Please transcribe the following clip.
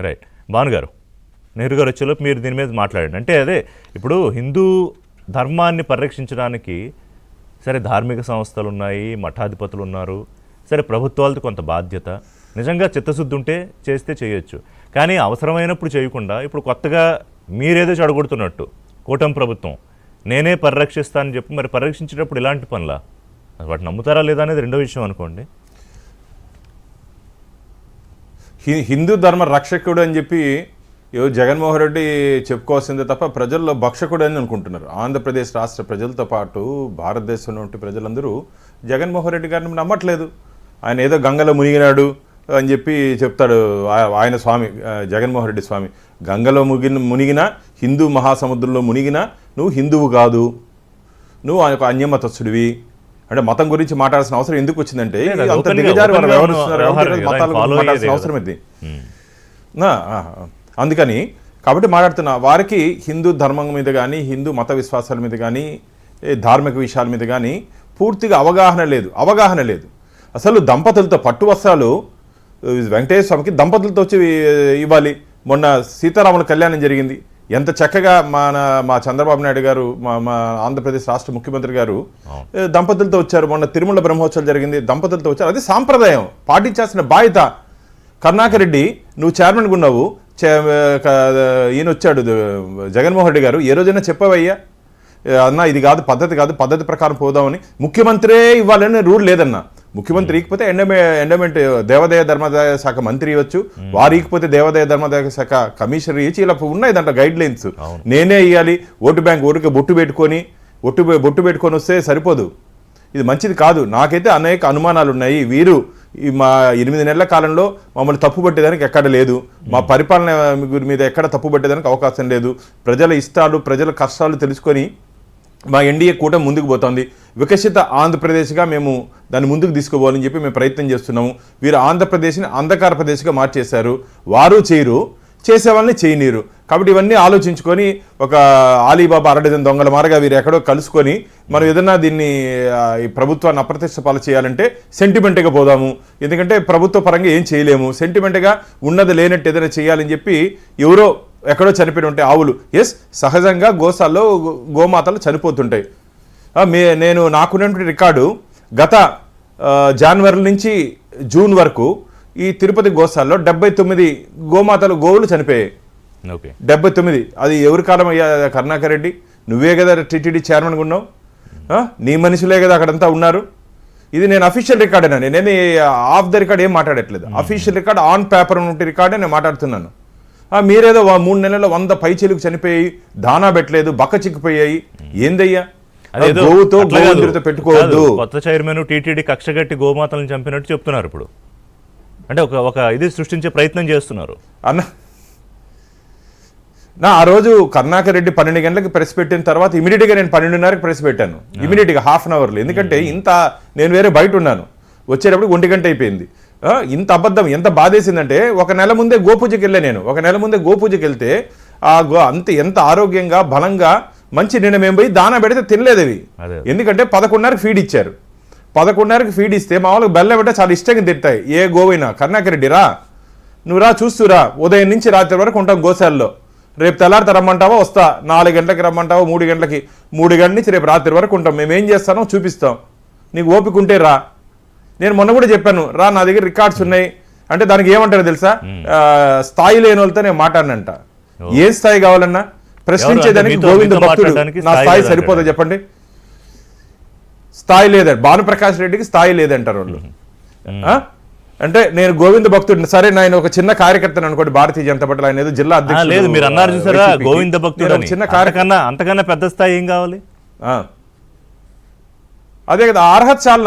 Right. Bhanu గారు, నెహ్రూ గారు వచ్చేలోపు మీరు దీని మీద మాట్లాడండి. అంటే అదే ఇప్పుడు హిందూ ధర్మాన్ని పరిరక్షించడానికి సరే ధార్మిక సంస్థలు ఉన్నాయి, మఠాధిపతులు ఉన్నారు, సరే ప్రభుత్వాలతో కొంత బాధ్యత, నిజంగా చిత్తశుద్ధి ఉంటే చేస్తే చేయొచ్చు. కానీ అవసరమైనప్పుడు చేయకుండా ఇప్పుడు కొత్తగా మీరేదో చెడగొడుతున్నట్టు కూటమి ప్రభుత్వం నేనే పరిరక్షిస్తానని చెప్పి మరి పరిరక్షించేటప్పుడు ఇలాంటి పనులా? వాటిని నమ్ముతారా లేదా అనేది రెండో విషయం అనుకోండి. హిందూ ధర్మ రక్షకుడు అని చెప్పి జగన్మోహన్ రెడ్డి చెప్పుకోవాల్సిందే తప్ప ప్రజల్లో భక్షకుడు అని అనుకుంటున్నారు. ఆంధ్రప్రదేశ్ రాష్ట్ర ప్రజలతో పాటు భారతదేశంలో ఉంటే ప్రజలందరూ జగన్మోహన్ రెడ్డి గారిని నమ్మట్లేదు. ఆయన ఏదో గంగలో మునిగినాడు అని చెప్పి చెప్తాడు ఆయన స్వామి, జగన్మోహన్ రెడ్డి స్వామి. గంగలో మునిగినా, హిందూ మహాసముద్రంలో మునిగినా నువ్వు హిందువు కాదు, నువ్వు ఒక అన్యమతస్థుడివి. అంటే మతం గురించి మాట్లాడాల్సిన అవసరం ఎందుకు వచ్చిందంటే అంత దిగజారి వారు వ్యవహరిస్తున్నారు, మతాల గురించి మాట్లాడాల్సిన అవసరం ఇది. అందుకని కాబట్టి మాట్లాడుతున్నా వారికి హిందూ ధర్మం మీద కానీ, హిందూ మత విశ్వాసాల మీద కానీ, ధార్మిక విషయాల మీద కానీ పూర్తిగా అవగాహన లేదు. అసలు దంపతులతో పట్టు వస్త్రాలు వెంకటేశ్వర స్వామికి దంపతులతో వచ్చి ఇవ్వాలి. మొన్న సీతారాముల కళ్యాణం జరిగింది. ఎంత చక్కగా మా చంద్రబాబు నాయుడు గారు, మా ఆంధ్రప్రదేశ్ రాష్ట్ర ముఖ్యమంత్రి గారు దంపతులతో వచ్చారు. మొన్న తిరుమల బ్రహ్మోత్సవం జరిగింది, దంపతులతో వచ్చారు. అది సాంప్రదాయం, పాటించాల్సిన బాధ్యత. కరుణాకర్ రెడ్డి నువ్వు చైర్మన్గా ఉన్నావు, ఈయన వచ్చాడు జగన్మోహన్ రెడ్డి గారు, ఏ రోజైనా చెప్పవయ్యా అన్న ఇది కాదు పద్ధతి కాదు, పద్ధతి ప్రకారం పోదామని? ముఖ్యమంత్రే ఇవ్వాలని రూల్ లేదన్న. ముఖ్యమంత్రి ఇకపోతే ఎండోమెంట్ దేవాదాయ ధర్మాదాయ శాఖ మంత్రి ఇవ్వచ్చు, వారు ఇకపోతే దేవాదాయ ధర్మాదాయ శాఖ కమిషనర్ ఇచ్చి ఇలా ఉన్నాయి దాంట్లో గైడ్ లైన్స్. నేనే ఇవ్వాలి, ఓటు బ్యాంక్ ఊరికి బొట్టు పెట్టుకొని వస్తే సరిపోదు. ఇది మంచిది కాదు. నాకైతే అనేక అనుమానాలు ఉన్నాయి. వీరు మా 8 నెలల కాలంలో మమ్మల్ని తప్పుపట్టేదానికి ఎక్కడ లేదు, మా పరిపాలన మీద ఎక్కడ తప్పుపట్టేదానికి అవకాశం లేదు. ప్రజల ఇష్టాలు, ప్రజల కష్టాలు తెలుసుకొని మా ఎన్డీఏ కూటమి ముందుకు పోతుంది. వికసిత ఆంధ్రప్రదేశ్గా మేము దాన్ని ముందుకు తీసుకుపోవాలని చెప్పి మేము ప్రయత్నం చేస్తున్నాము. వీరు ఆంధ్రప్రదేశ్ని అంధకార ప్రదేశ్గా మార్చేశారు. వారు చేయరు, చేసేవాళ్ళని చేయనీరు. కాబట్టి ఇవన్నీ ఆలోచించుకొని ఒక ఆలీబాబా అరడజన్ దొంగల మారగా వీరు ఎక్కడో కలుసుకొని మనం ఏదన్నా దీన్ని ఈ ప్రభుత్వాన్ని అప్రతిష్ట పాలు చేయాలంటే సెంటిమెంట్గా పోదాము. ఎందుకంటే ప్రభుత్వ పరంగా ఏం చేయలేము, సెంటిమెంట్గా ఉన్నది లేనట్టు ఏదైనా చేయాలని చెప్పి ఎవరో ఎక్కడో చనిపోయి ఉంటాయి ఆవులు. ఎస్, సహజంగా గోశాల్లో గోమాతలు చనిపోతుంటాయి. నేను నాకున్నటువంటి రికార్డు గత జనవరి నుంచి జూన్ వరకు ఈ తిరుపతి గోశాల్లో 79 గోవులు చనిపోయాయి. 79. అది ఎవరి కాలం అయ్యా? కరుణాకర్ రెడ్డి, నువ్వే కదా టీటీడీ చైర్మన్గా ఉన్నావు, నీ మనుషులే కదా అక్కడంతా ఉన్నారు. ఇది నేను అఫీషియల్ రికార్డేనా, నేనేమి ఆఫ్ ద రికార్డ్ ఏం మాట్లాడట్లేదు. అఫీషియల్ రికార్డ్, ఆన్ పేపర్ ఉంటే రికార్డే నేను మాట్లాడుతున్నాను. మీరేదో 3 నెలల్లో 100 పైచీలకు చనిపోయి, దానా పెట్టలేదు, బక్క చిక్కిపోయాయి. ఏందయ్యా? గోవుతో గోవుతో పెట్టుకోవద్దు. కొత్త చైర్మన్ టీటీడీ కక్షగట్టి గోమాతలను చంపినట్టు చెప్తున్నారు. ఇప్పుడు అంటే ఒక ఇది సృష్టించే ప్రయత్నం చేస్తున్నారు అన్న. ఆ రోజు కరుణాకర్ రెడ్డి 12 గంటలకు ప్రెస్ పెట్టిన తర్వాత ఇమీడియట్గా నేను 12:30కి ప్రెస్ పెట్టాను. ఇమీడియట్గా హాఫ్ అన్ అవర్లో. ఎందుకంటే నేను వేరే బయట ఉన్నాను, వచ్చేటప్పుడు 1 గంట అయిపోయింది. ఇంత అబద్ధం ఎంత బాధేసిందంటే, ఒక నెల ముందే గోపూజకి వెళ్ళా నేను. ఒక నెల ముందే గోపూజకి వెళ్తే ఎంత ఆరోగ్యంగా బలంగా మంచి నిన్న మేము పోయి దానా పెడితే తినలేదు అవి. ఎందుకంటే 11:30కి ఫీడ్ ఇచ్చారు. 11:30కి ఫీడ్ ఇస్తే మా వాళ్ళకి బెల్లం పెట్టే చాలా ఇష్టంగా తింటాయి. ఏ గోవైనా. కరుణాకర్ రెడ్డి రా, నువ్వు రా, చూస్తురా, ఉదయం నుంచి రాత్రి వరకు ఉంటాం గోశాలలో. రేపు తెల్లారితే రమ్మంటావా, వస్తా. 4 గంటలకి రమ్మంటావా, 3 గంటలకి, 3 గంటల నుంచి రేపు రాత్రి వరకు ఉంటాం. మేము ఏం చేస్తానో చూపిస్తాం, నీకు ఓపిక ఉంటే రా. నేను మొన్న కూడా చెప్పాను, రా, నా దగ్గర రికార్డ్స్ ఉన్నాయి అంటే దానికి ఏమంటారో తెలుసా? స్థాయి లేని వాళ్ళతో నేను మాట్లాడినంట. ఏ స్థాయి కావాలన్నా ప్రశ్నించేదానికి గోవింద భక్తుడు, నా స్థాయి సరిపోదా చెప్పండి? స్థాయి లేదంట. భానుప్రకాష్ రెడ్డికి స్థాయి లేదంటారు వాళ్ళు. అంటే నేను గోవింద భక్తుడిని. సరే, నేను ఒక చిన్న కార్యకర్తను అనుకోండి, భారతీయ జనతా పార్టీ. ఆయన ఏదో జిల్లా అధ్యక్షుడు. లేదు, మీరు అన్నారు చూసారా గోవింద భక్తుడు, చిన్న కార్యకర్త, అంతకన్నా పెద్ద స్థాయి ఏం కావాలి? అదే కదా, అర్హత చాలా.